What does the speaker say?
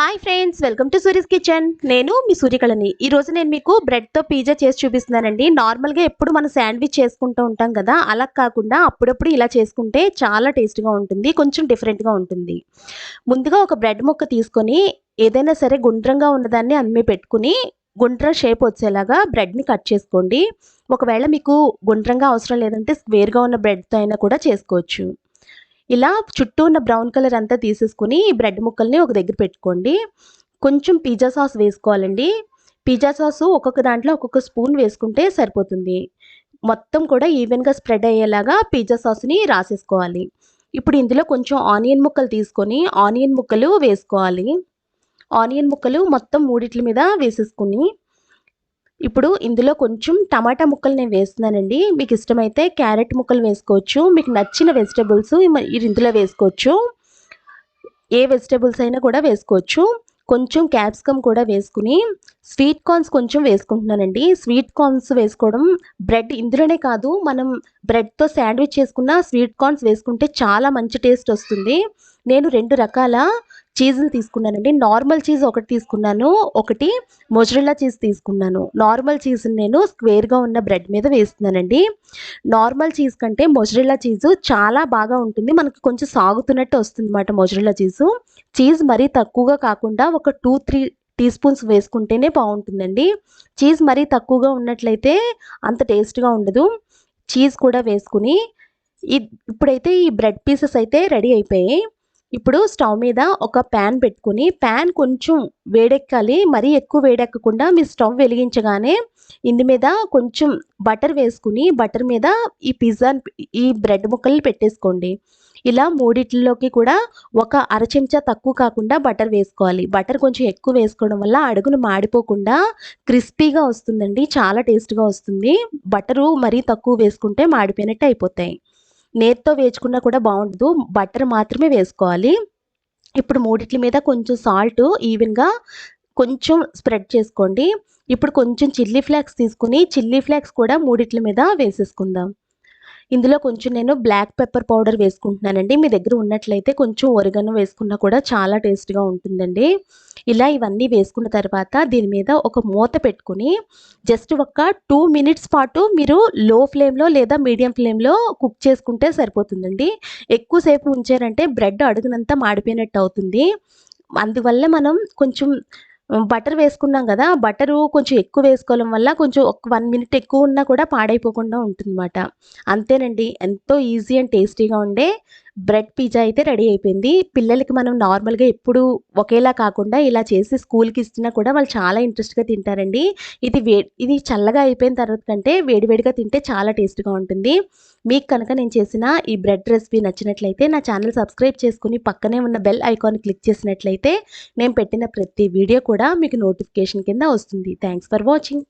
Hi friends, welcome to Suri's kitchen. నేను మీ సూర్యకళని. ఈరోజు నేను మీకు బ్రెడ్తో పిజ్జా చేసి చూపిస్తున్నానండి. నార్మల్గా ఎప్పుడు మనం శాండ్విచ్ చేసుకుంటూ ఉంటాం కదా, అలా కాకుండా అప్పుడప్పుడు ఇలా చేసుకుంటే చాలా టేస్ట్గా ఉంటుంది, కొంచెం డిఫరెంట్గా ఉంటుంది. ముందుగా ఒక బ్రెడ్ ముక్క తీసుకొని ఏదైనా సరే గుండ్రంగా ఉన్నదాన్ని అమ్మి పెట్టుకుని గుండ్ర షేప్ వచ్చేలాగా బ్రెడ్ని కట్ చేసుకోండి. ఒకవేళ మీకు గుండ్రంగా అవసరం లేదంటే స్క్వేర్గా ఉన్న బ్రెడ్తో అయినా కూడా చేసుకోవచ్చు. ఇలా చుట్టూ ఉన్న బ్రౌన్ కలర్ అంతా తీసేసుకుని ఈ బ్రెడ్ ముక్కల్ని ఒక దగ్గర పెట్టుకోండి. కొంచెం పిజ్జా సాస్ వేసుకోవాలండి. పిజ్జా సాసు ఒక్కొక్క దాంట్లో ఒక్కొక్క స్పూన్ వేసుకుంటే సరిపోతుంది. మొత్తం కూడా ఈవెన్గా స్ప్రెడ్ అయ్యేలాగా పిజ్జా సాస్ని రాసేసుకోవాలి. ఇప్పుడు ఇందులో కొంచెం ఆనియన్ ముక్కలు తీసుకొని ఆనియన్ ముక్కలు వేసుకోవాలి. ఆనియన్ ముక్కలు మొత్తం మూడిట్ల మీద వేసేసుకుని ఇప్పుడు ఇందులో కొంచెం టమాటా ముక్కలు నేను వేస్తున్నానండి. మీకు ఇష్టమైతే క్యారెట్ ముక్కలు వేసుకోవచ్చు. మీకు నచ్చిన వెజిటబుల్స్ ఇందులో వేసుకోవచ్చు. ఏ వెజిటబుల్స్ అయినా కూడా వేసుకోవచ్చు. కొంచెం క్యాప్సికమ్ కూడా వేసుకుని స్వీట్ కార్న్స్ కొంచెం వేసుకుంటున్నానండి. స్వీట్ కార్న్స్ వేసుకోవడం బ్రెడ్ ఇందులోనే కాదు, మనం బ్రెడ్తో శాండ్విచ్ చేసుకున్న స్వీట్ కార్న్స్ వేసుకుంటే చాలా మంచి టేస్ట్ వస్తుంది. నేను 2 రకాల చీజులు తీసుకున్నానండి. నార్మల్ చీజ్ ఒకటి తీసుకున్నాను, ఒకటి మొజరెల్లా చీజ్ తీసుకున్నాను. నార్మల్ చీజ్ని నేను స్క్వేర్గా ఉన్న బ్రెడ్ మీద వేస్తున్నానండి. నార్మల్ చీజ్ కంటే మొజరెల్లా చీజు చాలా బాగా ఉంటుంది, మనకి కొంచెం సాగుతున్నట్టు వస్తుంది అన్నమాట మొజరెల్లా చీజు. చీజ్ మరీ తక్కువగా కాకుండా ఒక 2-3 టీ స్పూన్స్ వేసుకుంటేనే బాగుంటుందండి. చీజ్ మరీ తక్కువగా ఉన్నట్లయితే అంత టేస్ట్గా ఉండదు. చీజ్ కూడా వేసుకుని ఇప్పుడైతే ఈ బ్రెడ్ పీసెస్ అయితే రెడీ అయిపోయాయి. ఇప్పుడు స్టవ్ మీద ఒక ప్యాన్ పెట్టుకుని ప్యాన్ కొంచెం వేడెక్కాలి, మరీ ఎక్కువ వేడెక్కకుండా మీ స్టవ్ వెలిగించగానే ఇందు మీద కొంచెం బటర్ వేసుకుని బటర్ మీద ఈ బ్రెడ్ ముక్కల్ని పెట్టేసుకోండి. ఇలా మూడిట్లలోకి కూడా ఒక అర చెంచా తక్కువ కాకుండా బటర్ వేసుకోవాలి. బటర్ కొంచెం ఎక్కువ వేసుకోవడం వల్ల అడుగును మాడిపోకుండా క్రిస్పీగా వస్తుందండి, చాలా టేస్ట్గా వస్తుంది. బటరు మరీ తక్కువ వేసుకుంటే మాడిపోయినట్టు అయిపోతాయి. నేతితో వేసుకున్నా కూడా బాగుండదు, బటర్ మాత్రమే వేసుకోవాలి. ఇప్పుడు మూడిట్ల మీద కొంచెం సాల్ట్ ఈవెన్గా కొంచెం స్ప్రెడ్ చేసుకోండి. ఇప్పుడు కొంచెం చిల్లీ ఫ్లేక్స్ తీసుకుని చిల్లీ ఫ్లేక్స్ కూడా మూడిట్ల మీద వేసేసుకుందాం. ఇందులో కొంచెం నేను బ్లాక్ పెప్పర్ పౌడర్ వేసుకుంటున్నానండి. మీ దగ్గర ఉన్నట్లయితే కొంచెం ఒరిగనో వేసుకున్నా కూడా చాలా టేస్ట్గా ఉంటుందండి. ఇలా ఇవన్నీ వేసుకున్న తర్వాత దీని మీద ఒక మూత పెట్టుకుని జస్ట్ ఒక 2 మినిట్స్ పాటు మీరు లో ఫ్లేమ్లో లేదా మీడియం ఫ్లేమ్లో కుక్ చేసుకుంటే సరిపోతుందండి. ఎక్కువసేపు ఉంచారంటే బ్రెడ్ అడుగునంతా మాడిపోయినట్టు అవుతుంది. అందువల్ల మనం కొంచెం బటర్ వేసుకున్నాం కదా, బటరు కొంచెం ఎక్కువ వేసుకోవడం వల్ల కొంచెం ఒక 1 మినిట్ ఎక్కువ ఉన్నా కూడా పాడైపోకుండా ఉంటుందన్నమాట. అంతేనండి, ఎంతో ఈజీ అండ్ టేస్టీగా ఉండే బ్రెడ్ పిజ్జా అయితే రెడీ అయిపోయింది. పిల్లలకి మనం నార్మల్గా ఎప్పుడు ఒకేలా కాకుండా ఇలా చేసి స్కూల్కి ఇచ్చినా కూడా వాళ్ళు చాలా ఇంట్రెస్ట్గా తింటారండి. ఇది చల్లగా అయిపోయిన తర్వాత కంటే వేడివేడిగా తింటే చాలా టేస్ట్గా ఉంటుంది. మీకు కనుక నేను చేసిన ఈ బ్రెడ్ రెసిపీ నచ్చినట్లయితే నా ఛానల్ సబ్స్క్రైబ్ చేసుకుని పక్కనే ఉన్న బెల్ ఐకాన్ క్లిక్ చేసినట్లయితే నేను పెట్టిన ప్రతి వీడియో కూడా మీకు నోటిఫికేషన్ కింద వస్తుంది. Thanks for watching.